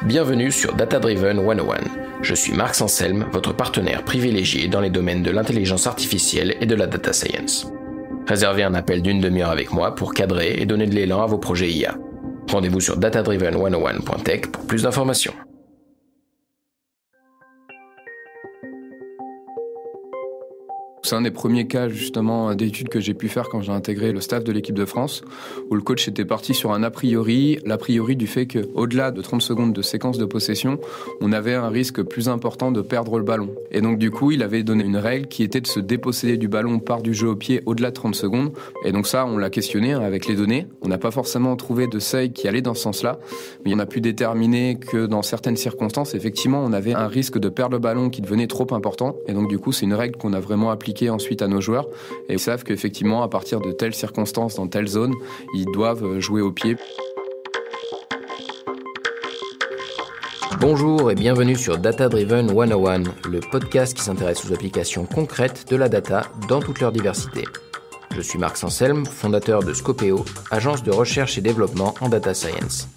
Bienvenue sur Data Driven 101. Je suis Marc Sanselme, votre partenaire privilégié dans les domaines de l'intelligence artificielle et de la data science. Réservez un appel d'une demi-heure avec moi pour cadrer et donner de l'élan à vos projets IA. Rendez-vous sur datadriven101.tech pour plus d'informations. C'est un des premiers cas justement d'études que j'ai pu faire quand j'ai intégré le staff de l'équipe de France, où le coach était parti sur l'a priori du fait qu'au-delà de 30 secondes de séquence de possession, on avait un risque plus important de perdre le ballon. Et donc du coup, il avait donné une règle qui était de se déposséder du ballon par du jeu au pied au-delà de 30 secondes. Et donc ça, on l'a questionné avec les données. On n'a pas forcément trouvé de seuil qui allait dans ce sens-là, mais on a pu déterminer que dans certaines circonstances, effectivement, on avait un risque de perdre le ballon qui devenait trop important. Et donc du coup, c'est une règle qu'on a vraiment appliquée ensuite à nos joueurs, et ils savent qu'effectivement à partir de telles circonstances, dans telle zone, ils doivent jouer au pied. Bonjour et bienvenue sur Data Driven 101, le podcast qui s'intéresse aux applications concrètes de la data dans toute leur diversité. Je suis Marc Sanselme, fondateur de Scopeo, agence de recherche et développement en data science.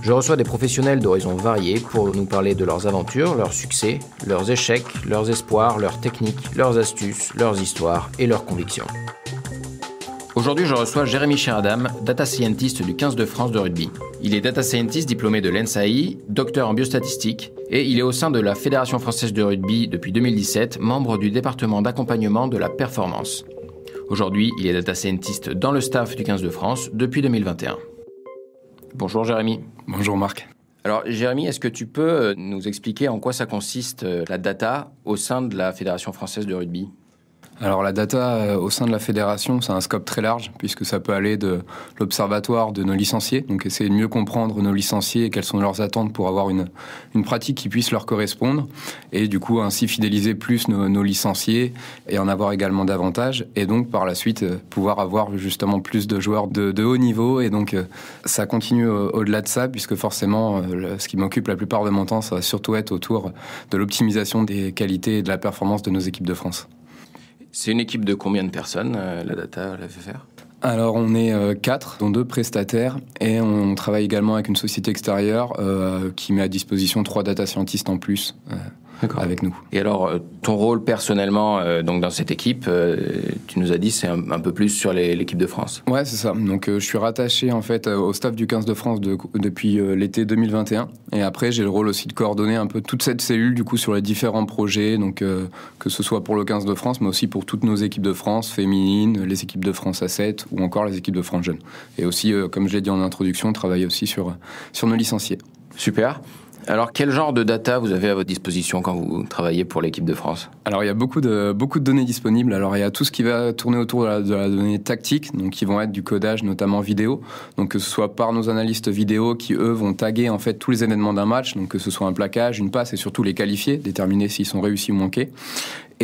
Je reçois des professionnels d'horizons variés pour nous parler de leurs aventures, leurs succès, leurs échecs, leurs espoirs, leurs techniques, leurs astuces, leurs histoires et leurs convictions. Aujourd'hui, je reçois Jérémy Cheradam, data scientist du 15 de France de rugby. Il est data scientist diplômé de l'ENSAI, docteur en biostatistique, et il est au sein de la Fédération française de rugby depuis 2017, membre du département d'accompagnement de la performance. Aujourd'hui, il est data scientist dans le staff du 15 de France depuis 2021. Bonjour Jérémy. Bonjour Marc. Alors Jérémy, est-ce que tu peux nous expliquer en quoi ça consiste la data au sein de la Fédération française de rugby ? Alors la data au sein de la fédération, c'est un scope très large puisque ça peut aller de l'observatoire de nos licenciés, donc essayer de mieux comprendre nos licenciés et quelles sont leurs attentes pour avoir une pratique qui puisse leur correspondre et du coup ainsi fidéliser plus nos licenciés et en avoir également davantage et donc par la suite pouvoir avoir justement plus de joueurs de haut niveau et donc ça continue au-delà de ça puisque forcément ce qui m'occupe la plupart de mon temps, ça va surtout être autour de l'optimisation des qualités et de la performance de nos équipes de France. C'est une équipe de combien de personnes, la data, la FFR ? Alors on est 4, dont 2 prestataires, et on travaille également avec une société extérieure qui met à disposition 3 data scientists en plus avec nous. Et alors, ton rôle personnellement donc dans cette équipe, tu nous as dit c'est un peu plus sur l'équipe de France. Ouais, c'est ça. Donc je suis rattaché en fait au staff du 15 de France depuis l'été 2021, et après j'ai le rôle aussi de coordonner un peu toute cette cellule du coup sur les différents projets, donc que ce soit pour le 15 de France, mais aussi pour toutes nos équipes de France féminines, les équipes de France A7 ou encore les équipes de France jeunes. Et aussi, comme je l'ai dit en introduction, on travaille aussi sur nos licenciés. Super. Alors, quel genre de data vous avez à votre disposition quand vous travaillez pour l'équipe de France ? Alors, il y a beaucoup de données disponibles. Alors, il y a tout ce qui va tourner autour de la donnée tactique, donc qui vont être du codage, notamment vidéo. Donc, que ce soit par nos analystes vidéo qui, eux, vont taguer en fait tous les événements d'un match, donc que ce soit un plaquage, une passe et surtout les qualifier, déterminer s'ils sont réussis ou manqués.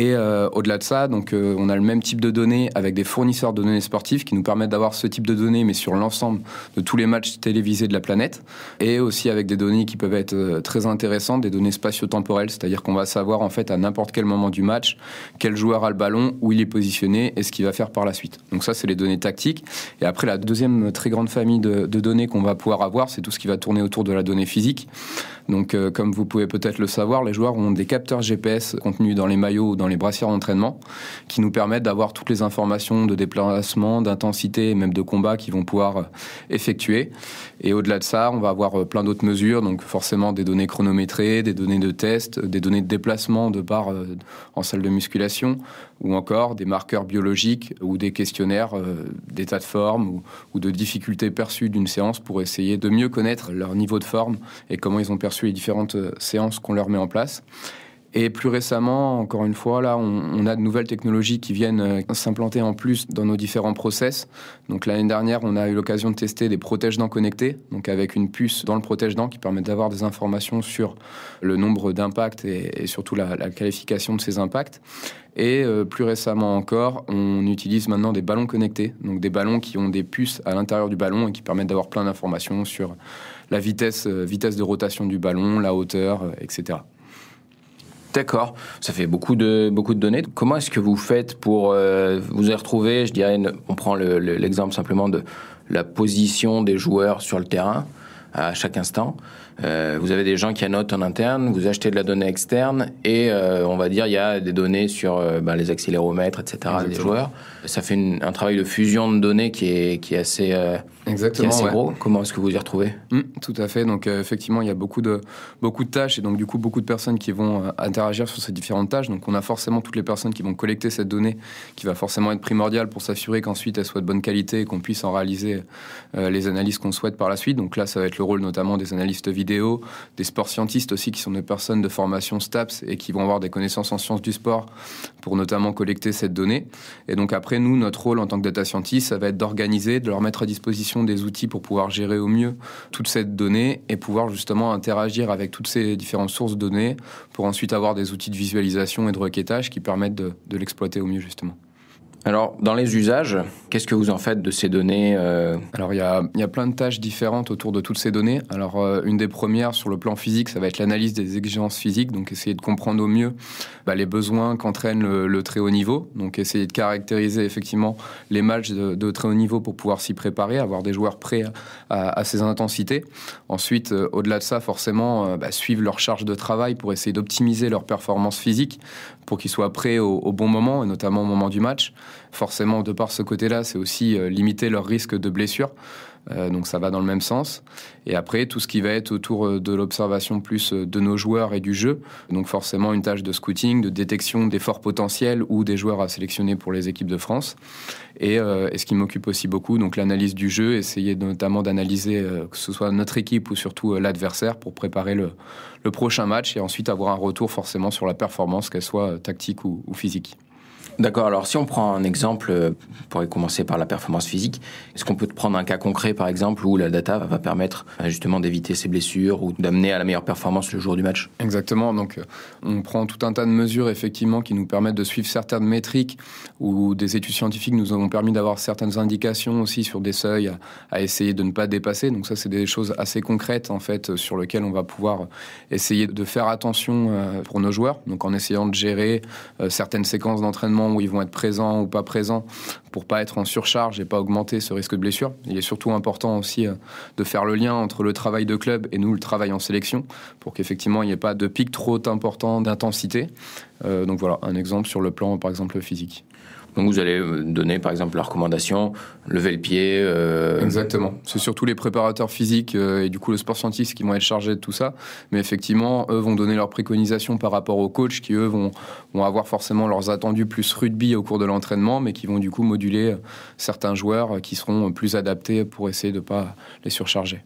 Et au-delà de ça, donc, on a le même type de données avec des fournisseurs de données sportives qui nous permettent d'avoir ce type de données, mais sur l'ensemble de tous les matchs télévisés de la planète. Et aussi avec des données qui peuvent être très intéressantes, des données spatio-temporelles, c'est-à-dire qu'on va savoir en fait à n'importe quel moment du match quel joueur a le ballon, où il est positionné et ce qu'il va faire par la suite. Donc ça, c'est les données tactiques. Et après, la deuxième très grande famille de données qu'on va pouvoir avoir, c'est tout ce qui va tourner autour de la donnée physique. Donc, comme vous pouvez peut-être le savoir, les joueurs ont des capteurs GPS contenus dans les maillots ou dans les brassières d'entraînement qui nous permettent d'avoir toutes les informations de déplacement, d'intensité et même de combat qu'ils vont pouvoir effectuer. Et au-delà de ça, on va avoir plein d'autres mesures, donc forcément des données chronométrées, des données de test, des données de déplacement de barres en salle de musculation, ou encore des marqueurs biologiques ou des questionnaires d'état de forme ou de difficultés perçues d'une séance pour essayer de mieux connaître leur niveau de forme et comment ils ont perçu les différentes séances qu'on leur met en place. Et plus récemment, encore une fois, là, on a de nouvelles technologies qui viennent s'implanter en plus dans nos différents process. Donc l'année dernière, on a eu l'occasion de tester des protège-dents connectés, donc avec une puce dans le protège-dents qui permet d'avoir des informations sur le nombre d'impacts et surtout la qualification de ces impacts. Et plus récemment encore, on utilise maintenant des ballons connectés, donc des ballons qui ont des puces à l'intérieur du ballon et qui permettent d'avoir plein d'informations sur la vitesse de rotation du ballon, la hauteur, etc. D'accord, ça fait beaucoup de données. Comment est-ce que vous faites pour vous y retrouver ? Je dirais, on prend l'exemple simplement de la position des joueurs sur le terrain à chaque instant. Vous avez des gens qui annotent en interne, vous achetez de la donnée externe et on va dire il y a des données sur les accéléromètres, etc. Exactement. des joueurs. Ça fait un travail de fusion de données qui est assez, Exactement, qui est assez ouais. gros. Comment est-ce que vous y retrouvez ? Tout à fait. Donc effectivement, il y a beaucoup de tâches et donc du coup beaucoup de personnes qui vont interagir sur ces différentes tâches. Donc on a forcément toutes les personnes qui vont collecter cette donnée, qui va forcément être primordiale pour s'assurer qu'ensuite elle soit de bonne qualité et qu'on puisse en réaliser les analyses qu'on souhaite par la suite. Donc là, ça va être le rôle notamment des analystes vidéo, des sports scientistes aussi, qui sont des personnes de formation STAPS et qui vont avoir des connaissances en sciences du sport pour notamment collecter cette donnée. Et donc après, nous, notre rôle en tant que data scientist, ça va être d'organiser, de leur mettre à disposition des outils pour pouvoir gérer au mieux toute cette donnée et pouvoir justement interagir avec toutes ces différentes sources de données pour ensuite avoir des outils de visualisation et de requêtage qui permettent de l'exploiter au mieux justement. Alors, dans les usages, qu'est-ce que vous en faites de ces données Alors, il y a plein de tâches différentes autour de toutes ces données. Alors, une des premières sur le plan physique, ça va être l'analyse des exigences physiques, donc essayer de comprendre au mieux les besoins qu'entraîne le très haut niveau, donc essayer de caractériser effectivement les matchs de très haut niveau pour pouvoir s'y préparer, avoir des joueurs prêts à ces intensités. Ensuite, au-delà de ça, forcément, suivre leur charge de travail pour essayer d'optimiser leur performance physique pour qu'ils soient prêts au bon moment, et notamment au moment du match. Forcément, de par ce côté-là, c'est aussi limiter leur risque de blessure. Donc ça va dans le même sens. Et après, tout ce qui va être autour de l'observation plus de nos joueurs et du jeu. Donc forcément, une tâche de scouting, de détection des forts potentiels ou des joueurs à sélectionner pour les équipes de France. Et ce qui m'occupe aussi beaucoup, donc l'analyse du jeu, essayer notamment d'analyser que ce soit notre équipe ou surtout l'adversaire pour préparer le prochain match et ensuite avoir un retour forcément sur la performance, qu'elle soit tactique ou physique. D'accord, alors si on prend un exemple, on pourrait commencer par la performance physique. Est-ce qu'on peut prendre un cas concret, par exemple, où la data va permettre justement d'éviter ces blessures ou d'amener à la meilleure performance le jour du match ? Exactement, donc on prend tout un tas de mesures effectivement qui nous permettent de suivre certaines métriques ou des études scientifiques nous ont permis d'avoir certaines indications aussi sur des seuils à essayer de ne pas dépasser. Donc ça, c'est des choses assez concrètes en fait sur lesquelles on va pouvoir essayer de faire attention pour nos joueurs. Donc en essayant de gérer certaines séquences d'entraînement où ils vont être présents ou pas présents pour pas être en surcharge et pas augmenter ce risque de blessure. Il est surtout important aussi de faire le lien entre le travail de club et nous, le travail en sélection, pour qu'effectivement il n'y ait pas de pic trop important d'intensité. Donc voilà, un exemple sur le plan, par exemple, physique. Donc vous allez donner par exemple la recommandation, lever le pied. Exactement. C'est surtout les préparateurs physiques et du coup le sport scientifique qui vont être chargés de tout ça. Mais effectivement, eux vont donner leurs préconisations par rapport aux coachs qui eux vont avoir forcément leurs attendus plus rugby au cours de l'entraînement, mais qui vont du coup moduler certains joueurs qui seront plus adaptés pour essayer de ne pas les surcharger.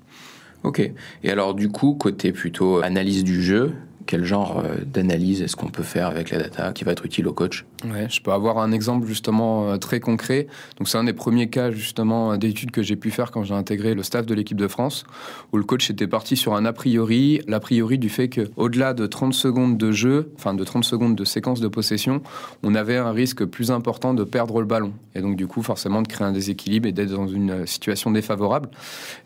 Ok. Et alors du coup, côté plutôt analyse du jeu, quel genre d'analyse est-ce qu'on peut faire avec la data qui va être utile au coach ? Ouais, je peux avoir un exemple justement très concret. Donc c'est un des premiers cas justement d'études que j'ai pu faire quand j'ai intégré le staff de l'équipe de France, où le coach était parti sur l'a priori du fait qu'au-delà de 30 secondes de jeu, enfin de 30 secondes de séquence de possession, on avait un risque plus important de perdre le ballon. Et donc du coup forcément de créer un déséquilibre et d'être dans une situation défavorable.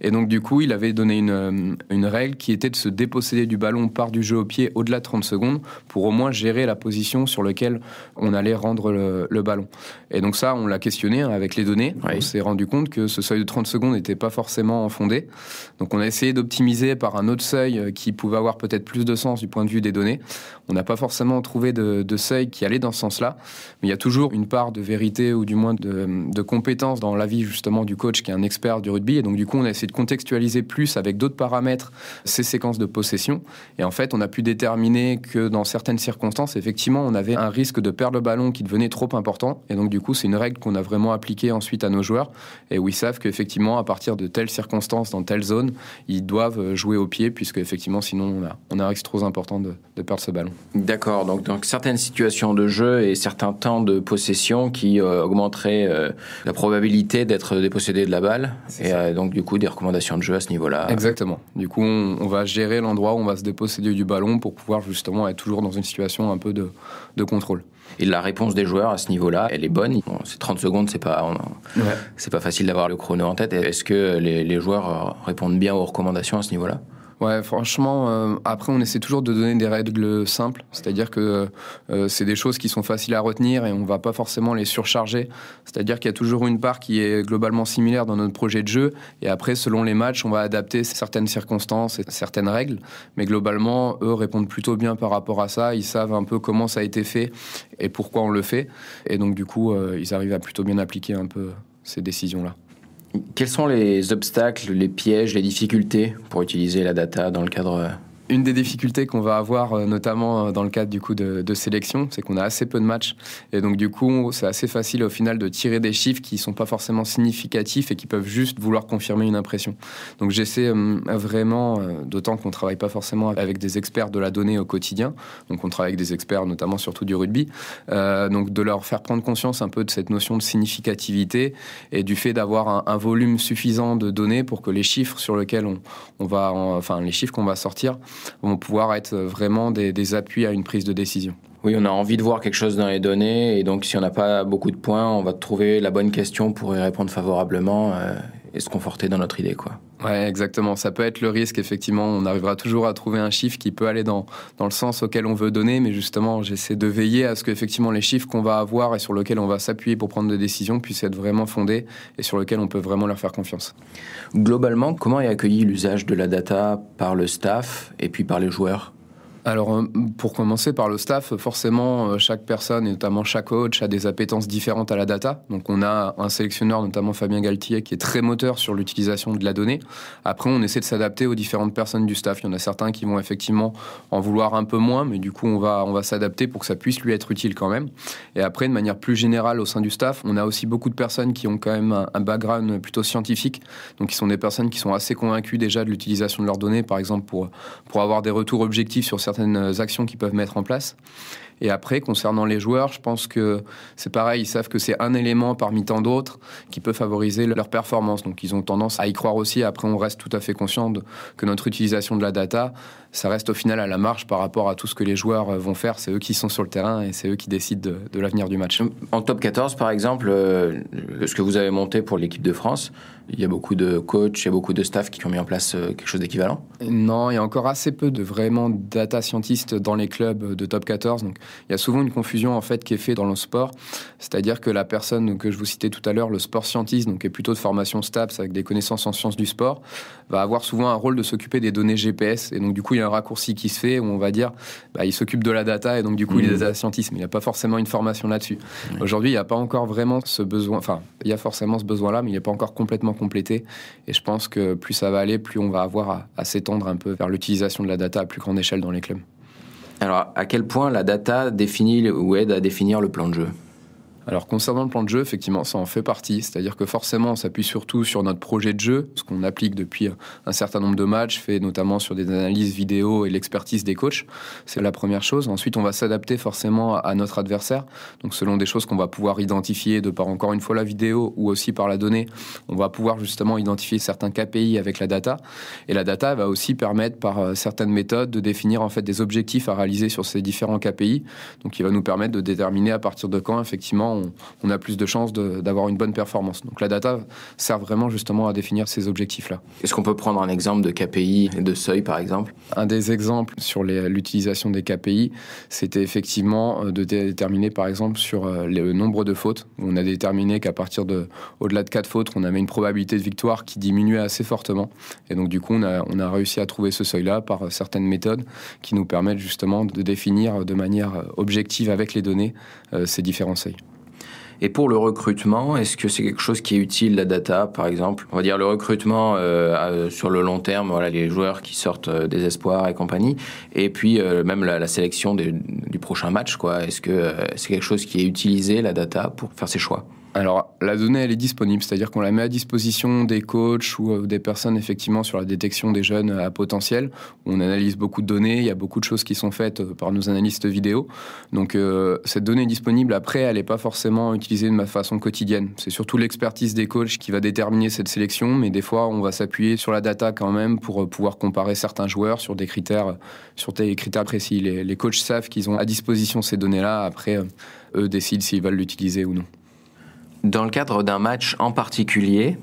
Et donc du coup il avait donné une règle qui était de se déposséder du ballon par du jeu au pied au-delà de 30 secondes pour au moins gérer la position sur laquelle on allait rendre le ballon. Et donc ça, on l'a questionné avec les données. Oui. On s'est rendu compte que ce seuil de 30 secondes n'était pas forcément fondé. Donc on a essayé d'optimiser par un autre seuil qui pouvait avoir peut-être plus de sens du point de vue des données. On n'a pas forcément trouvé de seuil qui allait dans ce sens-là, mais il y a toujours une part de vérité ou du moins de compétence dans l'avis justement du coach qui est un expert du rugby. Et donc du coup, on a essayé de contextualiser plus avec d'autres paramètres ces séquences de possession. Et en fait, on a pu déterminer que dans certaines circonstances, effectivement, on avait un risque de perdre le ballon qui devenait trop important. Et donc, du coup, c'est une règle qu'on a vraiment appliquée ensuite à nos joueurs et où ils savent qu'effectivement, à partir de telles circonstances, dans telle zone, ils doivent jouer au pied puisque, effectivement, sinon, on a un risque trop important de perdre ce ballon. D'accord. Donc, certaines situations de jeu et certains temps de possession qui augmenteraient la probabilité d'être dépossédé de la balle. Et donc, du coup, des recommandations de jeu à ce niveau-là. Exactement. Du coup, on va gérer l'endroit où on va se déposséder du ballon pour pouvoir justement être toujours dans une situation un peu de contrôle. Et la réponse des joueurs à ce niveau-là, elle est bonne. Bon, c'est 30 secondes, c'est pas facile d'avoir le chrono en tête. Est-ce que les joueurs répondent bien aux recommandations à ce niveau-là ? Ouais, franchement, après, on essaie toujours de donner des règles simples, c'est-à-dire que c'est des choses qui sont faciles à retenir et on ne va pas forcément les surcharger. C'est-à-dire qu'il y a toujours une part qui est globalement similaire dans notre projet de jeu et après, selon les matchs, on va adapter certaines circonstances et certaines règles. Mais globalement, eux répondent plutôt bien par rapport à ça. Ils savent un peu comment ça a été fait et pourquoi on le fait. Et donc, du coup, ils arrivent à plutôt bien appliquer un peu ces décisions-là. Quels sont les obstacles, les pièges, les difficultés pour utiliser la data dans le cadre... Une des difficultés qu'on va avoir, notamment dans le cadre du coup de sélection, c'est qu'on a assez peu de matchs. Et donc du coup, c'est assez facile au final de tirer des chiffres qui ne sont pas forcément significatifs et qui peuvent juste vouloir confirmer une impression. Donc j'essaie vraiment, d'autant qu'on ne travaille pas forcément avec des experts de la donnée au quotidien, donc on travaille avec des experts notamment surtout du rugby, donc de leur faire prendre conscience un peu de cette notion de significativité et du fait d'avoir un volume suffisant de données pour que les chiffres sur lesquels les chiffres qu'on va sortir vont pouvoir être vraiment des appuis à une prise de décision. Oui, on a envie de voir quelque chose dans les données et donc si on n'a pas beaucoup de points, on va trouver la bonne question pour y répondre favorablement et se conforter dans notre idée, quoi. Ouais, exactement. Ça peut être le risque, effectivement. On arrivera toujours à trouver un chiffre qui peut aller dans le sens auquel on veut donner, mais justement, j'essaie de veiller à ce qu'effectivement les chiffres qu'on va avoir et sur lesquels on va s'appuyer pour prendre des décisions puissent être vraiment fondés et sur lesquels on peut vraiment leur faire confiance. Globalement, comment est accueilli l'usage de la data par le staff et puis par les joueurs ? Alors, pour commencer par le staff, forcément, chaque personne, et notamment chaque coach, a des appétences différentes à la data. Donc, on a un sélectionneur, notamment Fabien Galtier, qui est très moteur sur l'utilisation de la donnée. Après, on essaie de s'adapter aux différentes personnes du staff. Il y en a certains qui vont effectivement en vouloir un peu moins, mais du coup, on va s'adapter pour que ça puisse lui être utile quand même. Et après, de manière plus générale, au sein du staff, on a aussi beaucoup de personnes qui ont quand même un background plutôt scientifique. Donc, qui sont des personnes qui sont assez convaincues déjà de l'utilisation de leurs données, par exemple, pour avoir des retours objectifs sur certaines actions qu'ils peuvent mettre en place. Et après, concernant les joueurs, je pense que c'est pareil, ils savent que c'est un élément parmi tant d'autres qui peut favoriser leur performance. Donc ils ont tendance à y croire aussi. Après, on reste tout à fait conscient que notre utilisation de la data, ça reste au final à la marge par rapport à tout ce que les joueurs vont faire. C'est eux qui sont sur le terrain et c'est eux qui décident de l'avenir du match. En top 14, par exemple, ce que vous avez monté pour l'équipe de France, il y a beaucoup de coachs, il y a beaucoup de staff qui ont mis en place quelque chose d'équivalent ? Non, il y a encore assez peu de vraiment data scientists dans les clubs de top 14. Donc, il y a souvent une confusion en fait qui est faite dans le sport. C'est-à-dire que la personne que je vous citais tout à l'heure, le sport scientist, donc qui est plutôt de formation STAPS avec des connaissances en sciences du sport, va avoir souvent un rôle de s'occuper des données GPS. Et donc, du coup, il y a un raccourci qui se fait où on va dire il s'occupe de la data et donc, du coup, il est data scientist. Mais il n'y a pas forcément une formation là-dessus. Aujourd'hui, il n'y a pas encore vraiment ce besoin. Enfin, il y a forcément ce besoin-là, mais il n'est pas encore complètement complété. Et je pense que plus ça va aller, plus on va avoir à s'étendre un peu vers l'utilisation de la data à plus grande échelle dans les clubs. Alors, à quel point la data définit ou aide à définir le plan de jeu ? Alors, concernant le plan de jeu, effectivement, ça en fait partie. C'est-à-dire que forcément, on s'appuie surtout sur notre projet de jeu, ce qu'on applique depuis un certain nombre de matchs, fait notamment sur des analyses vidéo et l'expertise des coachs. C'est la première chose. Ensuite, on va s'adapter forcément à notre adversaire. Donc, selon des choses qu'on va pouvoir identifier de par, encore une fois, la vidéo ou aussi par la donnée, on va pouvoir justement identifier certains KPI avec la data. Et la data va aussi permettre, par certaines méthodes, de définir en fait des objectifs à réaliser sur ces différents KPI. Donc, il va nous permettre de déterminer à partir de quand, effectivement, on a plus de chances d'avoir une bonne performance. Donc la data sert vraiment justement à définir ces objectifs-là. Est-ce qu'on peut prendre un exemple de KPI et de seuil, par exemple ? Un des exemples sur l'utilisation des KPI, c'était effectivement de déterminer, par exemple, sur le nombre de fautes. On a déterminé qu'à partir au-delà de 4 fautes, on avait une probabilité de victoire qui diminuait assez fortement. Et donc du coup, on a réussi à trouver ce seuil-là par certaines méthodes qui nous permettent justement de définir de manière objective avec les données ces différents seuils. Et pour le recrutement, est-ce que c'est quelque chose qui est utile, la data, par exemple ? On va dire le recrutement sur le long terme, voilà, les joueurs qui sortent des espoirs et compagnie, et puis même la sélection du prochain match, quoi. Est-ce que c'est quelque chose qui est utilisé, la data, pour faire ses choix ? Alors, la donnée, elle est disponible, c'est-à-dire qu'on la met à disposition des coachs ou des personnes, effectivement, sur la détection des jeunes à potentiel. On analyse beaucoup de données, il y a beaucoup de choses qui sont faites par nos analystes vidéo. Donc, cette donnée est disponible. Après, elle n'est pas forcément utilisée de façon quotidienne. C'est surtout l'expertise des coachs qui va déterminer cette sélection, mais des fois, on va s'appuyer sur la data quand même pour pouvoir comparer certains joueurs sur des critères précis. Les coachs savent qu'ils ont à disposition ces données-là. Après, eux décident s'ils veulent l'utiliser ou non. Dans le cadre d'un match en particulier,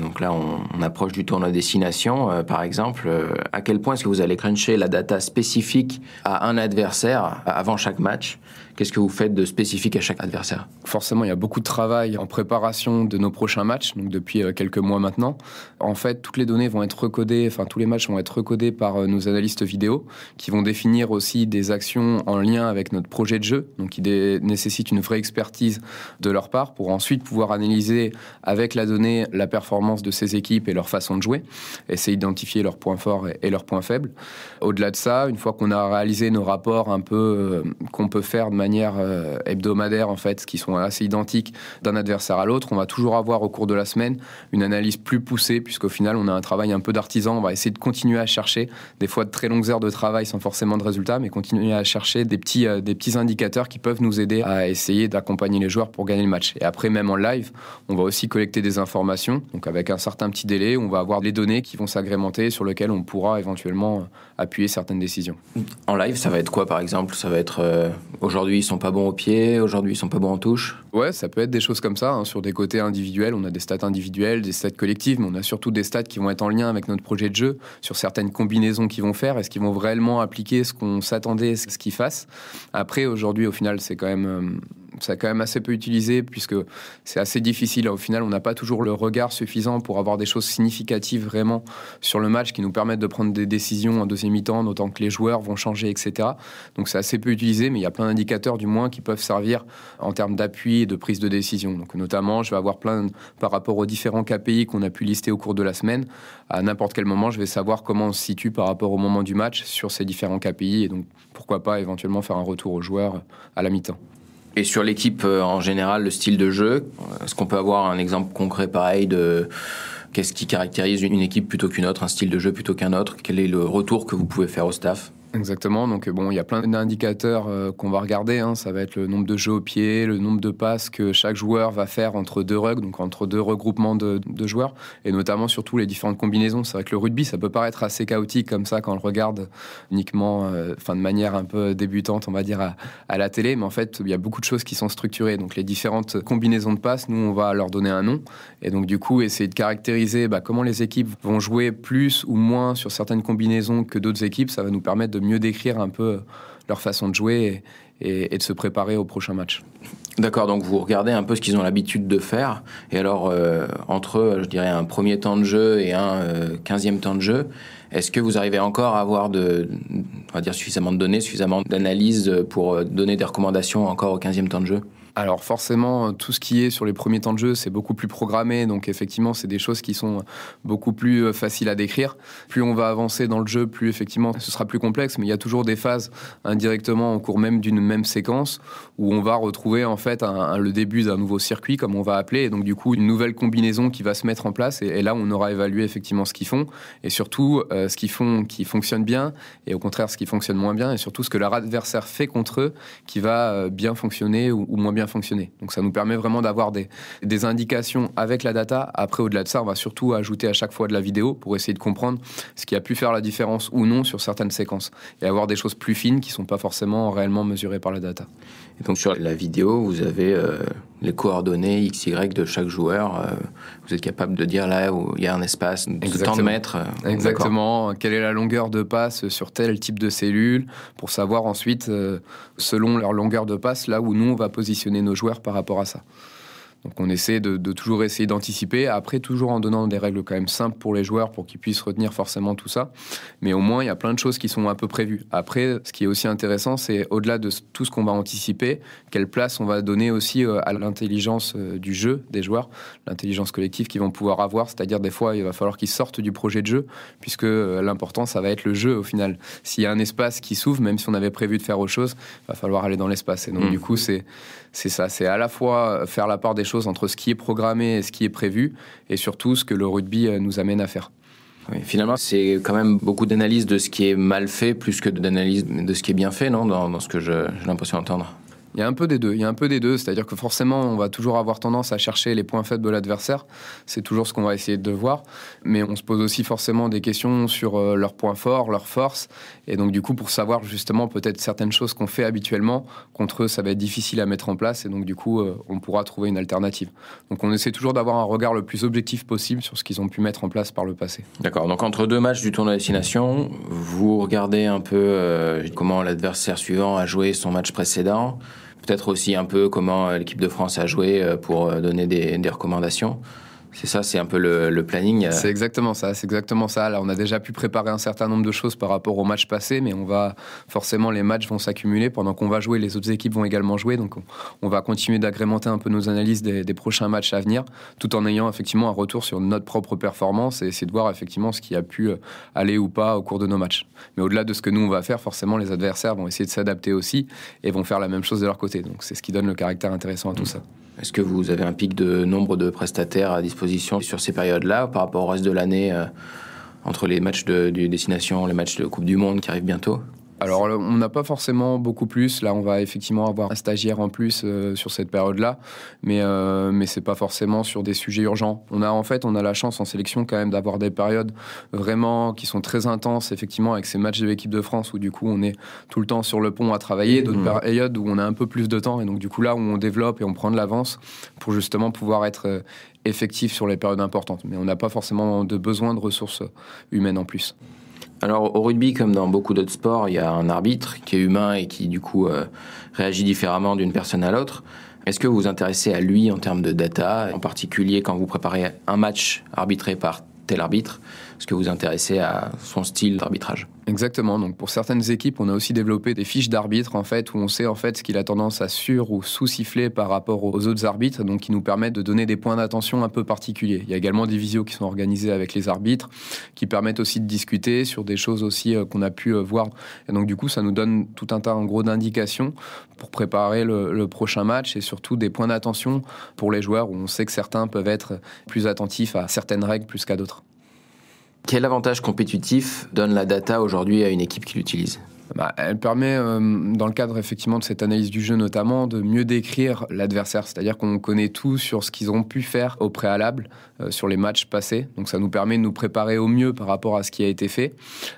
Donc là, on approche du tournoi destination, par exemple. À quel point est-ce que vous allez cruncher la data spécifique à un adversaire avant chaque match ? Qu'est-ce que vous faites de spécifique à chaque adversaire ? Forcément, il y a beaucoup de travail en préparation de nos prochains matchs, donc depuis quelques mois maintenant. En fait, toutes les données vont être recodées, tous les matchs vont être recodés par nos analystes vidéo, qui vont définir aussi des actions en lien avec notre projet de jeu, donc qui nécessitent une vraie expertise de leur part, pour ensuite pouvoir analyser avec la donnée la performance de ces équipes et leur façon de jouer, essayer d'identifier leurs points forts et leurs points faibles. Au-delà de ça, une fois qu'on a réalisé nos rapports un peu qu'on peut faire de manière hebdomadaire, en fait, qui sont assez identiques d'un adversaire à l'autre, on va toujours avoir au cours de la semaine une analyse plus poussée, puisqu'au final, on a un travail un peu d'artisan. On va essayer de continuer à chercher des fois de très longues heures de travail sans forcément de résultats, mais continuer à chercher des petits indicateurs qui peuvent nous aider à essayer d'accompagner les joueurs pour gagner le match. Et après, même en live, on va aussi collecter des informations, donc avec un certain petit délai, on va avoir les données qui vont s'agrémenter, sur lesquelles on pourra éventuellement appuyer certaines décisions. En live, ça va être quoi, par exemple ? Ça va être aujourd'hui, ils sont pas bons au pied, aujourd'hui, ils sont pas bons en touche ? Ouais, ça peut être des choses comme ça, hein. Sur des côtés individuels, on a des stats individuelles, des stats collectives, mais on a surtout des stats qui vont être en lien avec notre projet de jeu, sur certaines combinaisons qu'ils vont faire, est-ce qu'ils vont réellement appliquer ce qu'on s'attendait ce qu'ils fassent. Après, aujourd'hui, au final, c'est quand même assez peu utilisé, puisque c'est assez difficile. Au final, on n'a pas toujours le regard suffisant pour avoir des choses significatives vraiment sur le match qui nous permettent de prendre des décisions en deuxième mi-temps, d'autant que les joueurs vont changer, etc. Donc c'est assez peu utilisé, mais il y a plein d'indicateurs du moins qui peuvent servir en termes d'appui et de prise de décision. Donc notamment, je vais avoir par rapport aux différents KPI qu'on a pu lister au cours de la semaine, à n'importe quel moment, je vais savoir comment on se situe par rapport au moment du match sur ces différents KPI, et donc pourquoi pas éventuellement faire un retour aux joueurs à la mi-temps. Et sur l'équipe en général, le style de jeu, est-ce qu'on peut avoir un exemple concret pareil de qu'est-ce qui caractérise une équipe plutôt qu'une autre, un style de jeu plutôt qu'un autre ? Quel est le retour que vous pouvez faire au staff ? Exactement, donc il y a plein d'indicateurs qu'on va regarder, hein. Ça va être le nombre de jeux au pied, le nombre de passes que chaque joueur va faire entre deux rugs, donc entre deux regroupements de joueurs, et notamment surtout les différentes combinaisons. C'est vrai que le rugby, ça peut paraître assez chaotique comme ça quand on le regarde uniquement de manière un peu débutante, on va dire, à la télé, mais en fait, il y a beaucoup de choses qui sont structurées. Donc les différentes combinaisons de passes, nous, on va leur donner un nom, et donc du coup, essayer de caractériser comment les équipes vont jouer plus ou moins sur certaines combinaisons que d'autres équipes. Ça va nous permettre de mieux décrire un peu leur façon de jouer et de se préparer au prochain match. D'accord, donc vous regardez un peu ce qu'ils ont l'habitude de faire, et alors entre eux, je dirais un premier temps de jeu et un 15e temps de jeu, est-ce que vous arrivez encore à avoir suffisamment de données, suffisamment d'analyses pour donner des recommandations encore au 15e temps de jeu ? Alors forcément, tout ce qui est sur les premiers temps de jeu, c'est beaucoup plus programmé, donc effectivement, c'est des choses qui sont beaucoup plus faciles à décrire. Plus on va avancer dans le jeu, plus effectivement, ce sera plus complexe, mais il y a toujours des phases indirectement au cours même d'une même séquence où on va retrouver en fait le début d'un nouveau circuit, comme on va appeler, et donc du coup, une nouvelle combinaison qui va se mettre en place, et là, on aura évalué effectivement ce qu'ils font, et surtout ce qu'ils font qui fonctionne bien, et au contraire, ce qui fonctionne moins bien, et surtout ce que leur adversaire fait contre eux, qui va bien fonctionner ou moins bien fonctionner. Donc ça nous permet vraiment d'avoir des indications avec la data. Après, au-delà de ça, on va surtout ajouter à chaque fois de la vidéo pour essayer de comprendre ce qui a pu faire la différence ou non sur certaines séquences, et avoir des choses plus fines qui ne sont pas forcément réellement mesurées par la data. Et donc sur la vidéo, vous avez les coordonnées XY de chaque joueur. Vous êtes capable de dire là où il y a un espace de tant de mètres. Exactement. D'accord. Quelle est la longueur de passe sur tel type de cellule, pour savoir ensuite, selon leur longueur de passe, là où nous, on va positionner nos joueurs par rapport à ça. Donc on essaie de toujours essayer d'anticiper, après toujours en donnant des règles quand même simples pour les joueurs pour qu'ils puissent retenir forcément tout ça, mais au moins il y a plein de choses qui sont un peu prévues. Après, ce qui est aussi intéressant, c'est au-delà de tout ce qu'on va anticiper, quelle place on va donner aussi à l'intelligence du jeu des joueurs, l'intelligence collective qu'ils vont pouvoir avoir, c'est-à-dire des fois il va falloir qu'ils sortent du projet de jeu, puisque l'important ça va être le jeu au final. S'il y a un espace qui s'ouvre, même si on avait prévu de faire autre chose, il va falloir aller dans l'espace, et donc du coup c'est ça, c'est à la fois faire la part des choses entre ce qui est programmé et ce qui est prévu, et surtout ce que le rugby nous amène à faire. Oui, finalement, c'est quand même beaucoup d'analyse de ce qui est mal fait, plus que d'analyse de ce qui est bien fait, non, dans ce que j'ai l'impression d'entendre. Il y a un peu des deux, c'est-à-dire que forcément, on va toujours avoir tendance à chercher les points faibles de l'adversaire, c'est toujours ce qu'on va essayer de voir, mais on se pose aussi forcément des questions sur leurs points forts, leurs forces, et donc du coup, pour savoir justement peut-être certaines choses qu'on fait habituellement, contre eux, ça va être difficile à mettre en place, et donc du coup, on pourra trouver une alternative. Donc on essaie toujours d'avoir un regard le plus objectif possible sur ce qu'ils ont pu mettre en place par le passé. D'accord, donc entre 2 matchs du tournoi Destination, vous regardez un peu comment l'adversaire suivant a joué son match précédent, peut-être aussi un peu comment l'équipe de France a joué pour donner des recommandations. C'est ça, c'est un peu le planning. C'est exactement ça. Là, on a déjà pu préparer un certain nombre de choses par rapport au match passé, mais forcément, les matchs vont s'accumuler. Pendant qu'on va jouer, les autres équipes vont également jouer. Donc, on va continuer d'agrémenter un peu nos analyses des prochains matchs à venir, tout en ayant effectivement un retour sur notre propre performance et essayer de voir effectivement ce qui a pu aller ou pas au cours de nos matchs. Mais au-delà de ce que nous, on va faire, forcément, les adversaires vont essayer de s'adapter aussi et vont faire la même chose de leur côté. Donc, c'est ce qui donne le caractère intéressant à tout ça. Est-ce que vous avez un pic de nombre de prestataires à disposition sur ces périodes-là par rapport au reste de l'année entre les matchs de Destination, les matchs de Coupe du Monde qui arrivent bientôt ? Alors, on n'a pas forcément beaucoup plus. Là, on va effectivement avoir un stagiaire en plus sur cette période-là, mais c'est pas forcément sur des sujets urgents. On a la chance en sélection quand même d'avoir des périodes vraiment qui sont très intenses, effectivement, avec ces matchs de l'équipe de France où du coup on est tout le temps sur le pont à travailler, d'autres périodes où on a un peu plus de temps et donc du coup là où on développe et on prend de l'avance pour justement pouvoir être effectif sur les périodes importantes. Mais on n'a pas forcément de besoin de ressources humaines en plus. Alors au rugby, comme dans beaucoup d'autres sports, il y a un arbitre qui est humain et qui du coup réagit différemment d'une personne à l'autre. Est-ce que vous vous intéressez à lui en termes de data, en particulier quand vous préparez un match arbitré par tel arbitre? Est-ce que vous vous intéressez à son style d'arbitrage? Exactement. Donc pour certaines équipes, on a aussi développé des fiches d'arbitre en fait où on sait en fait ce qu'il a tendance à sur ou sous-siffler par rapport aux autres arbitres, donc qui nous permettent de donner des points d'attention un peu particuliers. Il y a également des visios qui sont organisées avec les arbitres, qui permettent aussi de discuter sur des choses aussi qu'on a pu voir. Et donc du coup, ça nous donne tout un tas en gros d'indications pour préparer le prochain match et surtout des points d'attention pour les joueurs où on sait que certains peuvent être plus attentifs à certaines règles plus qu'à d'autres. Quel avantage compétitif donne la data aujourd'hui à une équipe qui l'utilise ? Elle permet, dans le cadre effectivement de cette analyse du jeu notamment, de mieux décrire l'adversaire. C'est-à-dire qu'on connaît tout sur ce qu'ils ont pu faire au préalable, sur les matchs passés. Donc ça nous permet de nous préparer au mieux par rapport à ce qui a été fait.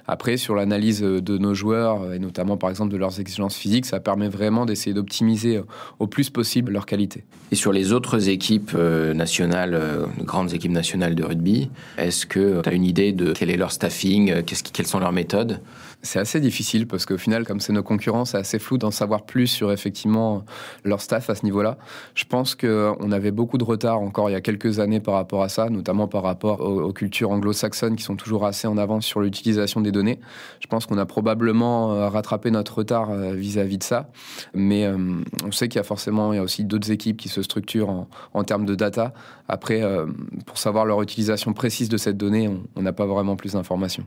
Après, sur l'analyse de nos joueurs, et notamment par exemple de leurs exigences physiques, ça permet vraiment d'essayer d'optimiser au plus possible leur qualité. Et sur les autres équipes nationales, grandes équipes nationales de rugby, est-ce que tu as une idée de quel est leur staffing, quelles sont leurs méthodes ? C'est assez difficile parce qu'au final, comme c'est nos concurrents, c'est assez flou d'en savoir plus sur effectivement leur staff à ce niveau-là. Je pense qu'on avait beaucoup de retard encore il y a quelques années par rapport à ça, notamment par rapport aux cultures anglo-saxonnes qui sont toujours assez en avance sur l'utilisation des données. Je pense qu'on a probablement rattrapé notre retard vis-à-vis de ça, mais on sait qu'il y a aussi d'autres équipes qui se structurent en termes de data. Après, pour savoir leur utilisation précise de cette donnée, on n'a pas vraiment plus d'informations.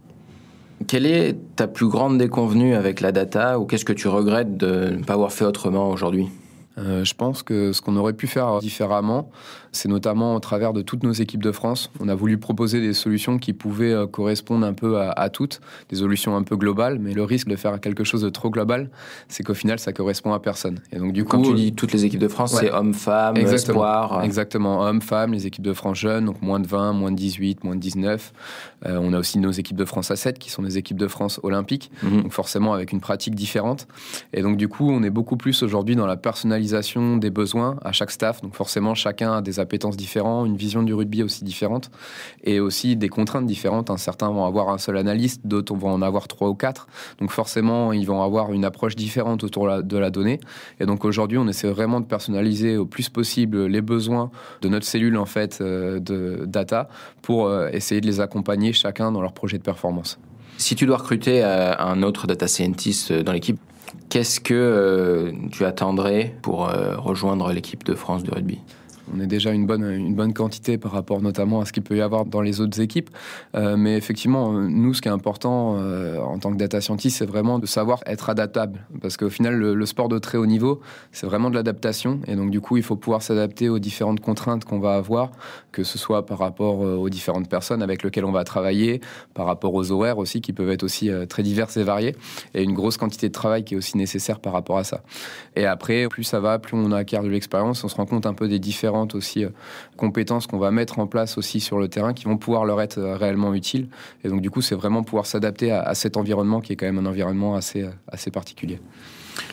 Quelle est ta plus grande déconvenue avec la data ou qu'est-ce que tu regrettes de ne pas avoir fait autrement aujourd'hui ? Je pense que ce qu'on aurait pu faire différemment, c'est notamment au travers de toutes nos équipes de France. On a voulu proposer des solutions qui pouvaient correspondre un peu à toutes, des solutions un peu globales, mais le risque de faire quelque chose de trop global, c'est qu'au final, ça correspond à personne. Et donc, du coup, quand tu dis toutes les équipes de France, c'est hommes, femmes, espoirs. Exactement, hommes, femmes, les équipes de France jeunes, donc moins de 20, moins de 18, moins de 19. On a aussi nos équipes de France A7, qui sont des équipes de France olympiques, donc forcément avec une pratique différente. Et donc, du coup, on est beaucoup plus aujourd'hui dans la personnalisation des besoins à chaque staff. Donc forcément, chacun a des appétences différentes, une vision du rugby aussi différente et aussi des contraintes différentes. Certains vont avoir un seul analyste, d'autres vont en avoir 3 ou 4. Donc forcément, ils vont avoir une approche différente autour de la donnée. Et donc aujourd'hui, on essaie vraiment de personnaliser au plus possible les besoins de notre cellule en fait de data pour essayer de les accompagner chacun dans leur projet de performance. Si tu dois recruter un autre data scientist dans l'équipe, qu'est-ce que tu attendrais pour rejoindre l'équipe de France de rugby ? On est déjà une bonne quantité par rapport notamment à ce qu'il peut y avoir dans les autres équipes. Mais effectivement, nous, ce qui est important en tant que data scientist, c'est vraiment de savoir être adaptable. Parce qu'au final, le sport de très haut niveau, c'est vraiment de l'adaptation. Et donc, du coup, il faut pouvoir s'adapter aux différentes contraintes qu'on va avoir, que ce soit par rapport aux différentes personnes avec lesquelles on va travailler, par rapport aux horaires aussi, qui peuvent être aussi très diverses et variées. Et une grosse quantité de travail qui est aussi nécessaire par rapport à ça. Et après, plus ça va, plus on acquiert de l'expérience, on se rend compte un peu des différentes aussi compétences qu'on va mettre en place aussi sur le terrain qui vont pouvoir leur être réellement utiles. Et donc du coup, c'est vraiment pouvoir s'adapter à cet environnement qui est quand même un environnement assez particulier.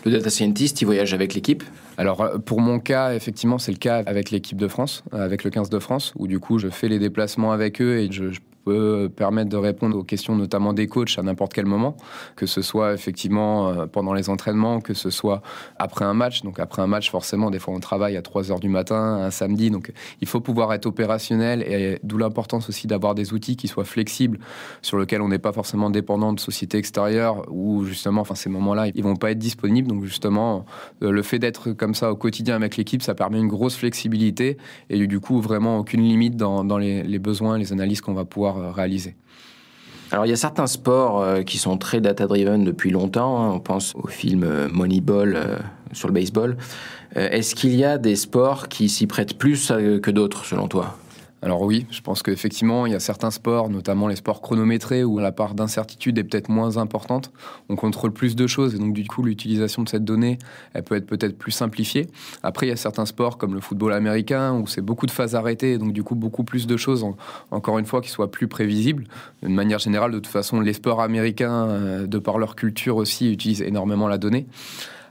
Le data scientist, il voyage avec l'équipe? Alors, pour mon cas, effectivement, c'est le cas avec l'équipe de France, avec le 15 de France, où du coup, je fais les déplacements avec eux et je peut permettre de répondre aux questions notamment des coachs à n'importe quel moment, que ce soit effectivement pendant les entraînements, que ce soit après un match. Donc après un match, forcément, des fois on travaille à 3h du matin, un samedi, donc il faut pouvoir être opérationnel et d'où l'importance aussi d'avoir des outils qui soient flexibles, sur lesquels on n'est pas forcément dépendant de sociétés extérieures où justement, ces moments-là, ils vont pas être disponibles. Donc justement, le fait d'être comme ça au quotidien avec l'équipe, ça permet une grosse flexibilité et du coup vraiment aucune limite dans les besoins, les analyses qu'on va pouvoir réaliser. Alors, il y a certains sports qui sont très data-driven depuis longtemps. Hein. On pense au film Moneyball sur le baseball. Est-ce qu'il y a des sports qui s'y prêtent plus que d'autres, selon toi ? Alors oui, je pense qu'effectivement, il y a certains sports, notamment les sports chronométrés, où la part d'incertitude est peut-être moins importante. On contrôle plus de choses et donc du coup, l'utilisation de cette donnée, elle peut être peut-être plus simplifiée. Après, il y a certains sports comme le football américain, où c'est beaucoup de phases arrêtées et donc du coup, beaucoup plus de choses, encore une fois, qui soient plus prévisibles. De manière générale, de toute façon, les sports américains, de par leur culture aussi, utilisent énormément la donnée.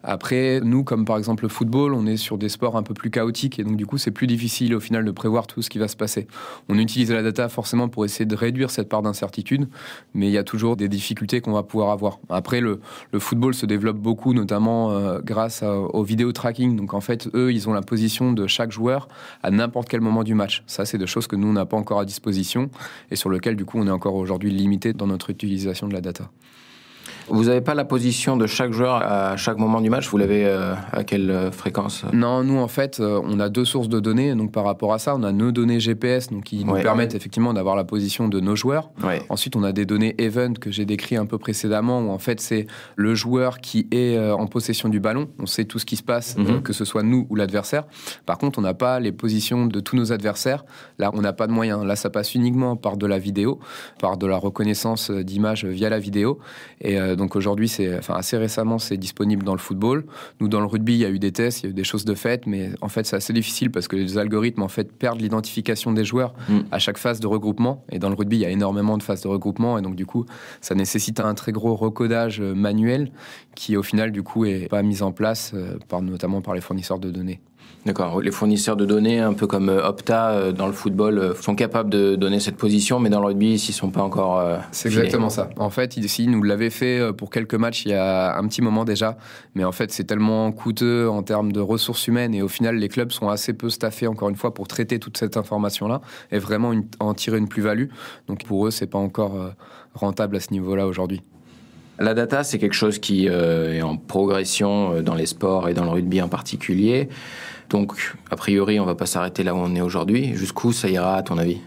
Après, nous, comme par exemple le football, on est sur des sports un peu plus chaotiques et donc du coup, c'est plus difficile au final de prévoir tout ce qui va se passer. On utilise la data forcément pour essayer de réduire cette part d'incertitude, mais il y a toujours des difficultés qu'on va pouvoir avoir. Après, le football se développe beaucoup, notamment grâce au vidéo tracking. Donc en fait, eux, ils ont la position de chaque joueur à n'importe quel moment du match. Ça, c'est des choses que nous, on n'a pas encore à disposition et sur lesquelles, du coup, on est encore aujourd'hui limité dans notre utilisation de la data. Vous n'avez pas la position de chaque joueur à chaque moment du match? Vous l'avez à quelle fréquence? Non, nous en fait, on a deux sources de données. Donc par rapport à ça, on a nos données GPS donc, qui nous permettent effectivement d'avoir la position de nos joueurs. Ouais. Ensuite, on a des données event que j'ai décrit un peu précédemment où en fait, c'est le joueur qui est en possession du ballon. On sait tout ce qui se passe, que ce soit nous ou l'adversaire. Par contre, on n'a pas les positions de tous nos adversaires. Là, on n'a pas de moyens. Là, ça passe uniquement par de la vidéo, par de la reconnaissance d'images via la vidéo. Et donc aujourd'hui, assez récemment, c'est disponible dans le football. Nous, dans le rugby, il y a eu des tests, il y a eu des choses de fait, mais en fait, c'est assez difficile parce que les algorithmes en fait perdent l'identification des joueurs à chaque phase de regroupement. Et dans le rugby, il y a énormément de phases de regroupement, et donc du coup, ça nécessite un très gros recodage manuel qui, au final, du coup, est pas mis en place notamment par les fournisseurs de données. D'accord. Les fournisseurs de données, un peu comme Opta dans le football, sont capables de donner cette position, mais dans le rugby, ils ne sont pas encore C'est exactement ça. En fait, ici, nous l'avait fait pour quelques matchs il y a un petit moment déjà, mais en fait, c'est tellement coûteux en termes de ressources humaines, et au final, les clubs sont assez peu staffés, encore une fois, pour traiter toute cette information-là, et vraiment en tirer une plus-value. Donc pour eux, ce n'est pas encore rentable à ce niveau-là aujourd'hui. La data, c'est quelque chose qui est en progression dans les sports et dans le rugby en particulier. Donc, a priori, on ne va pas s'arrêter là où on est aujourd'hui. Jusqu'où ça ira, à ton avis ?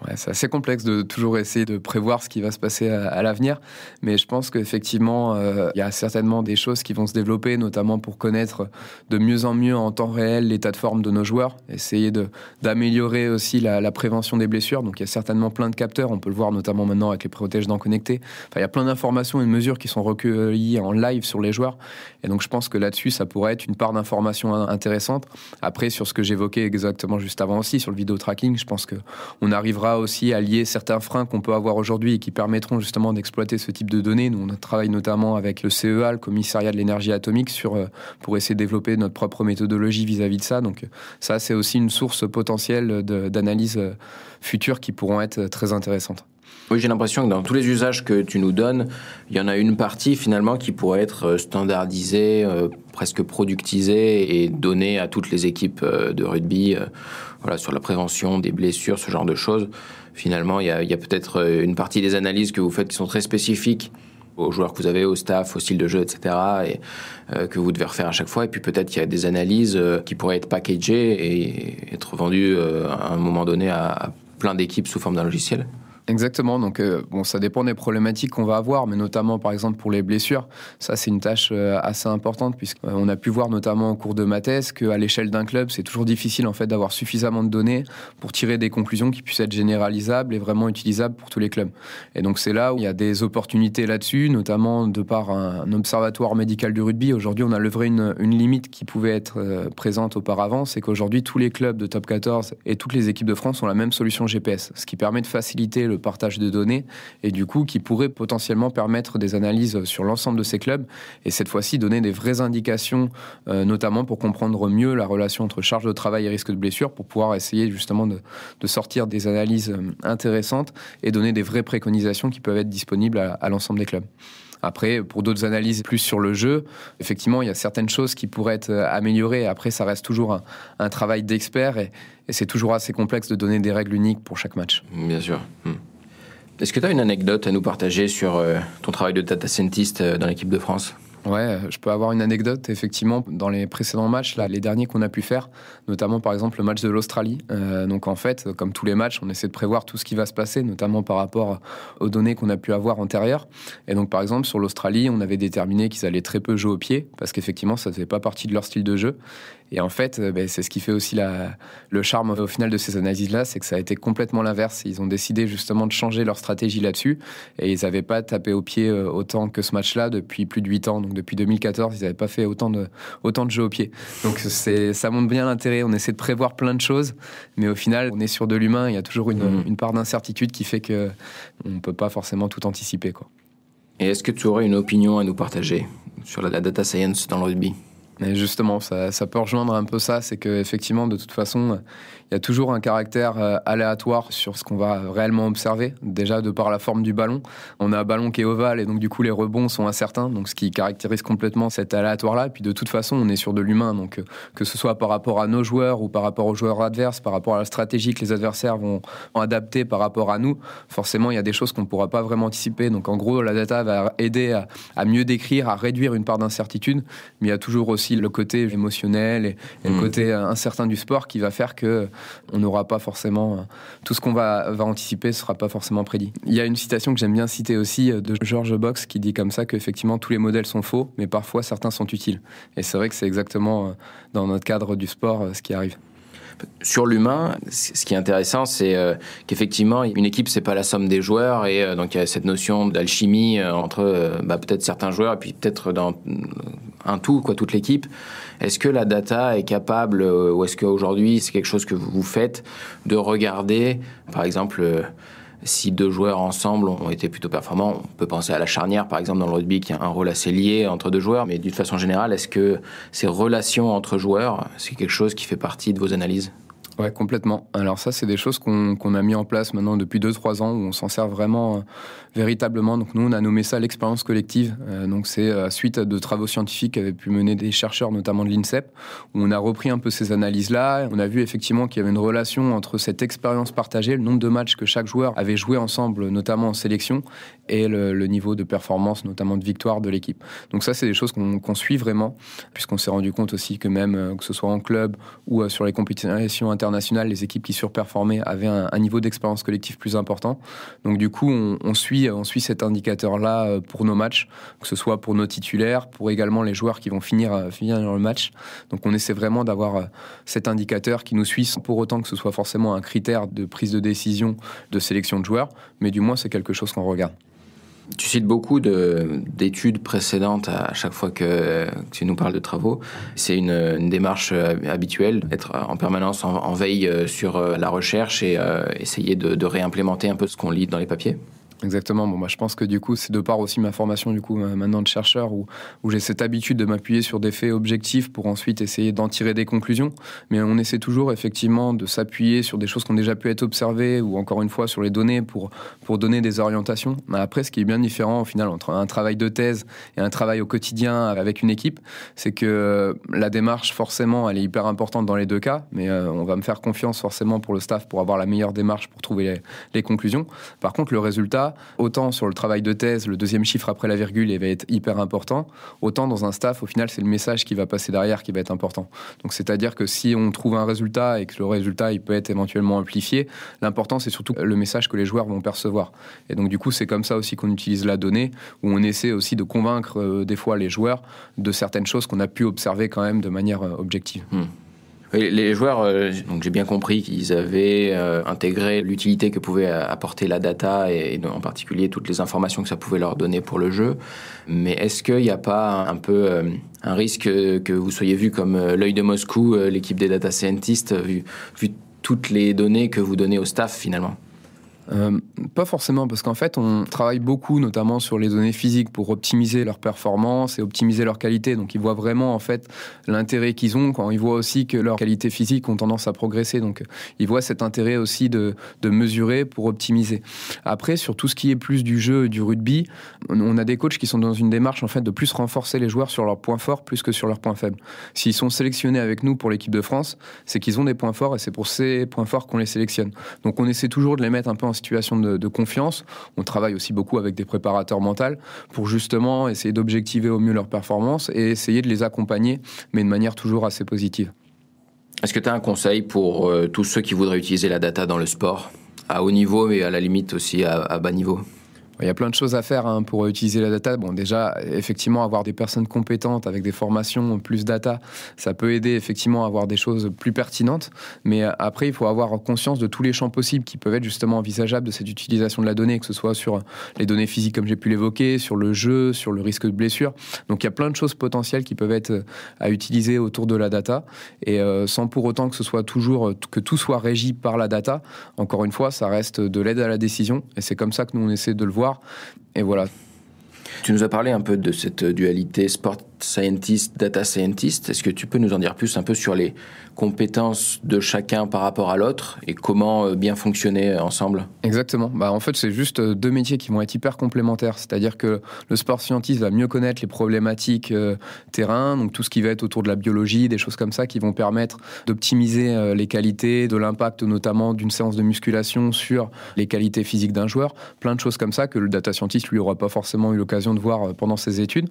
Ouais, c'est assez complexe de toujours essayer de prévoir ce qui va se passer à l'avenir, mais je pense qu'effectivement, il y a certainement des choses qui vont se développer, notamment pour connaître de mieux en mieux en temps réel l'état de forme de nos joueurs, essayer d'améliorer aussi la prévention des blessures. Donc il y a certainement plein de capteurs, on peut le voir notamment maintenant avec les protège-dents connectés. Enfin, il y a plein d'informations et de mesures qui sont recueillies en live sur les joueurs, et donc je pense que là-dessus, ça pourrait être une part d'information intéressante. Après, sur ce que j'évoquais exactement juste avant aussi, sur le vidéo tracking, je pense qu'on arrivera aussi à lier certains freins qu'on peut avoir aujourd'hui et qui permettront justement d'exploiter ce type de données. Nous, on travaille notamment avec le CEA, le Commissariat de l'énergie atomique, pour essayer de développer notre propre méthodologie vis-à-vis de ça. Donc ça, c'est aussi une source potentielle d'analyse future qui pourront être très intéressantes. Oui, j'ai l'impression que dans tous les usages que tu nous donnes, il y en a une partie finalement qui pourrait être standardisée, presque productisée et donnée à toutes les équipes de rugby, sur la prévention des blessures, ce genre de choses. Finalement, il y a peut-être une partie des analyses que vous faites qui sont très spécifiques aux joueurs que vous avez, au staff, au style de jeu, etc. et que vous devez refaire à chaque fois. Et puis peut-être qu'il y a des analyses qui pourraient être packagées et être vendues à un moment donné à plein d'équipes sous forme d'un logiciel. Exactement, donc ça dépend des problématiques qu'on va avoir, mais notamment par exemple pour les blessures, ça c'est une tâche assez importante puisqu'on a pu voir notamment au cours de ma thèse qu'à l'échelle d'un club, c'est toujours difficile en fait d'avoir suffisamment de données pour tirer des conclusions qui puissent être généralisables et vraiment utilisables pour tous les clubs. Et donc c'est là où il y a des opportunités là-dessus, notamment de par un observatoire médical du rugby. Aujourd'hui, on a levé une limite qui pouvait être présente auparavant, c'est qu'aujourd'hui tous les clubs de top 14 et toutes les équipes de France ont la même solution GPS, ce qui permet de faciliter le partage de données et du coup qui pourrait potentiellement permettre des analyses sur l'ensemble de ces clubs et cette fois-ci donner des vraies indications notamment pour comprendre mieux la relation entre charge de travail et risque de blessure pour pouvoir essayer justement de sortir des analyses intéressantes et donner des vraies préconisations qui peuvent être disponibles à l'ensemble des clubs. Après, pour d'autres analyses plus sur le jeu, effectivement, il y a certaines choses qui pourraient être améliorées. Après, ça reste toujours un travail d'expert et c'est toujours assez complexe de donner des règles uniques pour chaque match. Bien sûr. Est-ce que tu as une anecdote à nous partager sur ton travail de data scientist dans l'équipe de France ? Ouais, je peux avoir une anecdote. Effectivement, dans les précédents matchs, là, les derniers qu'on a pu faire, notamment par exemple le match de l'Australie. Donc en fait, comme tous les matchs, on essaie de prévoir tout ce qui va se passer, notamment par rapport aux données qu'on a pu avoir antérieures. Et donc par exemple, sur l'Australie, on avait déterminé qu'ils allaient très peu jouer au pied, parce qu'effectivement, ça ne faisait pas partie de leur style de jeu. Et en fait, c'est ce qui fait aussi le charme au final de ces analyses-là, c'est que ça a été complètement l'inverse. Ils ont décidé justement de changer leur stratégie là-dessus et ils n'avaient pas tapé au pied autant que ce match-là depuis plus de 8 ans. Donc depuis 2014, ils n'avaient pas fait autant de jeux au pied. Donc ça montre bien l'intérêt. On essaie de prévoir plein de choses, mais au final, on est sur de l'humain. Il y a toujours une part d'incertitude qui fait qu'on ne peut pas forcément tout anticiper, quoi. Et est-ce que tu aurais une opinion à nous partager sur la data science dans le rugby ? Et justement, ça peut rejoindre un peu ça, c'est qu'effectivement, de toute façon, il y a toujours un caractère aléatoire sur ce qu'on va réellement observer. Déjà, de par la forme du ballon, on a un ballon qui est ovale et donc du coup, les rebonds sont incertains, donc ce qui caractérise complètement cet aléatoire-là. Et puis de toute façon, on est sur de l'humain, donc que ce soit par rapport à nos joueurs ou par rapport aux joueurs adverses, par rapport à la stratégie que les adversaires vont adapter par rapport à nous, forcément, il y a des choses qu'on ne pourra pas vraiment anticiper. Donc en gros, la data va aider à mieux décrire, à réduire une part d'incertitude, mais il y a toujours aussi le côté émotionnel et le côté incertain du sport qui va faire que on n'aura pas forcément tout ce qu'on va anticiper, ce sera pas forcément prédit. Il y a une citation que j'aime bien citer aussi de George Box qui dit comme ça qu'effectivement tous les modèles sont faux, mais parfois certains sont utiles. Et c'est vrai que c'est exactement dans notre cadre du sport ce qui arrive. Sur l'humain, ce qui est intéressant, c'est qu'effectivement, une équipe, c'est pas la somme des joueurs, et donc il y a cette notion d'alchimie entre peut-être certains joueurs et puis peut-être dans un tout, toute l'équipe. Est-ce que la data est capable, ou est-ce qu'aujourd'hui, c'est quelque chose que vous faites, de regarder, par exemple, si deux joueurs ensemble ont été plutôt performants? On peut penser à la charnière, par exemple, dans le rugby, qui a un rôle assez lié entre deux joueurs, mais d'une façon générale, est-ce que ces relations entre joueurs, c'est quelque chose qui fait partie de vos analyses? Ouais, complètement. Alors ça, c'est des choses qu'on a mis en place maintenant depuis 2-3 ans, où on s'en sert vraiment véritablement. Donc nous, on a nommé ça l'expérience collective. Donc c'est suite à de travaux scientifiques qu'avaient pu mener des chercheurs, notamment de l'INSEP, où on a repris un peu ces analyses-là. On a vu effectivement qu'il y avait une relation entre cette expérience partagée, le nombre de matchs que chaque joueur avait joué ensemble, notamment en sélection, et le niveau de performance, notamment de victoire de l'équipe. Donc ça, c'est des choses qu'on suit vraiment, puisqu'on s'est rendu compte aussi que même, que ce soit en club ou sur les compétitions internationales, les équipes qui surperformaient avaient un niveau d'expérience collective plus important. Donc du coup, on suit cet indicateur-là pour nos matchs, que ce soit pour nos titulaires, pour également les joueurs qui vont finir dans le match. Donc on essaie vraiment d'avoir cet indicateur qui nous suit sans pour autant que ce soit forcément un critère de prise de décision de sélection de joueurs, mais du moins c'est quelque chose qu'on regarde. Tu cites beaucoup d'études précédentes à chaque fois que tu nous parles de travaux. C'est une démarche habituelle, être en permanence en veille sur la recherche et essayer de réimplémenter un peu ce qu'on lit dans les papiers. Exactement. Bon, je pense que du coup, c'est de par aussi ma formation du coup maintenant de chercheur où j'ai cette habitude de m'appuyer sur des faits objectifs pour ensuite essayer d'en tirer des conclusions. Mais on essaie toujours effectivement de s'appuyer sur des choses qui ont déjà pu être observées ou encore une fois sur les données pour donner des orientations. Mais après, ce qui est bien différent au final entre un travail de thèse et un travail au quotidien avec une équipe, c'est que la démarche forcément, elle est hyper importante dans les deux cas. Mais on va me faire confiance forcément pour le staff pour avoir la meilleure démarche pour trouver les conclusions. Par contre, le résultat, data, autant sur le travail de thèse, le deuxième chiffre après la virgule, il va être hyper important, autant dans un staff, au final, c'est le message qui va passer derrière qui va être important. Donc, c'est-à-dire que si on trouve un résultat et que le résultat, il peut être éventuellement amplifié, l'important, c'est surtout le message que les joueurs vont percevoir. Et donc, du coup, c'est comme ça aussi qu'on utilise la donnée, où on essaie aussi de convaincre des fois les joueurs de certaines choses qu'on a pu observer quand même de manière objective. Les joueurs, donc j'ai bien compris qu'ils avaient intégré l'utilité que pouvait apporter la data et en particulier toutes les informations que ça pouvait leur donner pour le jeu. Mais est-ce qu'il n'y a pas un peu un risque que vous soyez vu comme l'œil de Moscou, l'équipe des data scientists, vu toutes les données que vous donnez au staff finalement ? Pas forcément, parce qu'en fait, on travaille beaucoup, notamment sur les données physiques, pour optimiser leur performance et optimiser leur qualité. Donc, ils voient vraiment, en fait, l'intérêt qu'ils ont quand ils voient aussi que leurs qualités physiques ont tendance à progresser. Donc, ils voient cet intérêt aussi de mesurer pour optimiser. Après, sur tout ce qui est plus du jeu et du rugby, on a des coachs qui sont dans une démarche, en fait, de plus renforcer les joueurs sur leurs points forts plus que sur leurs points faibles. S'ils sont sélectionnés avec nous pour l'équipe de France, c'est qu'ils ont des points forts et c'est pour ces points forts qu'on les sélectionne. Donc, on essaie toujours de les mettre un peu en situation de confiance. On travaille aussi beaucoup avec des préparateurs mentaux pour justement essayer d'objectiver au mieux leurs performances et essayer de les accompagner, mais de manière toujours assez positive. Est-ce que tu as un conseil pour tous ceux qui voudraient utiliser la data dans le sport, à haut niveau et à la limite aussi à bas niveau ? Il y a plein de choses à faire pour utiliser la data. Bon, déjà, effectivement, avoir des personnes compétentes avec des formations plus data, ça peut aider effectivement à avoir des choses plus pertinentes. Mais après, il faut avoir conscience de tous les champs possibles qui peuvent être justement envisageables de cette utilisation de la donnée, que ce soit sur les données physiques comme j'ai pu l'évoquer, sur le jeu, sur le risque de blessure. Donc, il y a plein de choses potentielles qui peuvent être à utiliser autour de la data et sans pour autant que ce soit toujours, que tout soit régi par la data. Encore une fois, ça reste de l'aide à la décision et c'est comme ça que nous, on essaie de le voir. Et voilà. Tu nous as parlé un peu de cette dualité sport scientist, data scientist. Est-ce que tu peux nous en dire plus un peu sur les compétences de chacun par rapport à l'autre et comment bien fonctionner ensemble ? Exactement. En fait, c'est juste deux métiers qui vont être hyper complémentaires. C'est-à-dire que le sport scientist va mieux connaître les problématiques terrain, donc tout ce qui va être autour de la biologie, des choses comme ça qui vont permettre d'optimiser les qualités, de l'impact notamment d'une séance de musculation sur les qualités physiques d'un joueur. Plein de choses comme ça que le data scientist, lui, n'aura pas forcément eu l'occasion de voir pendant ses études.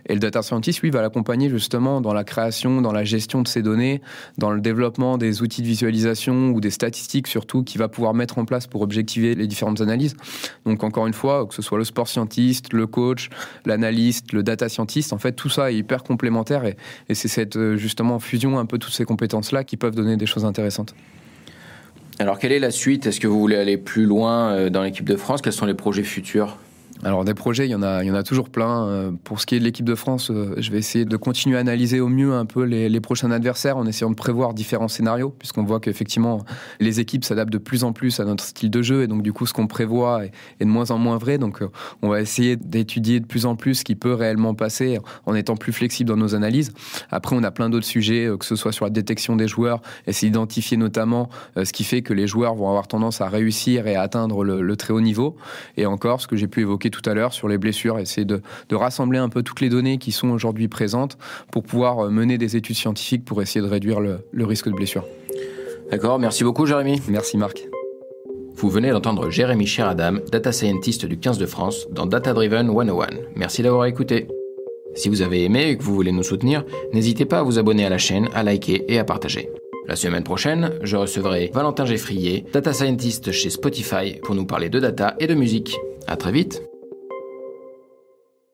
Et le data scientist, lui, va l'accompagner justement dans la création, dans la gestion de ces données, dans le développement des outils de visualisation ou des statistiques surtout qu'il va pouvoir mettre en place pour objectiver les différentes analyses. Donc encore une fois, que ce soit le sport scientist, le coach, l'analyste, le data scientist, en fait tout ça est hyper complémentaire et c'est cette justement fusion un peu toutes ces compétences-là qui peuvent donner des choses intéressantes. Alors quelle est la suite ? Est-ce que vous voulez aller plus loin dans l'équipe de France ? Quels sont les projets futurs ? Alors des projets, il y en a toujours plein. Pour ce qui est de l'équipe de France, je vais essayer de continuer à analyser au mieux un peu les prochains adversaires en essayant de prévoir différents scénarios, puisqu'on voit qu'effectivement les équipes s'adaptent de plus en plus à notre style de jeu et donc du coup ce qu'on prévoit est de moins en moins vrai. Donc on va essayer d'étudier de plus en plus ce qui peut réellement passer en étant plus flexible dans nos analyses. Après, on a plein d'autres sujets, que ce soit sur la détection des joueurs, essayer d'identifier notamment ce qui fait que les joueurs vont avoir tendance à réussir et à atteindre le très haut niveau. Et encore, ce que j'ai pu évoquer tout à l'heure sur les blessures, essayer de rassembler un peu toutes les données qui sont aujourd'hui présentes pour pouvoir mener des études scientifiques pour essayer de réduire le risque de blessure. D'accord, merci beaucoup Jérémy. Merci Marc. Vous venez d'entendre Jérémy Cheradam, data scientist du 15 de France, dans Data Driven 101. Merci d'avoir écouté. Si vous avez aimé et que vous voulez nous soutenir, n'hésitez pas à vous abonner à la chaîne, à liker et à partager. La semaine prochaine, je recevrai Valentin Geffrier, data scientist chez Spotify, pour nous parler de data et de musique. À très vite.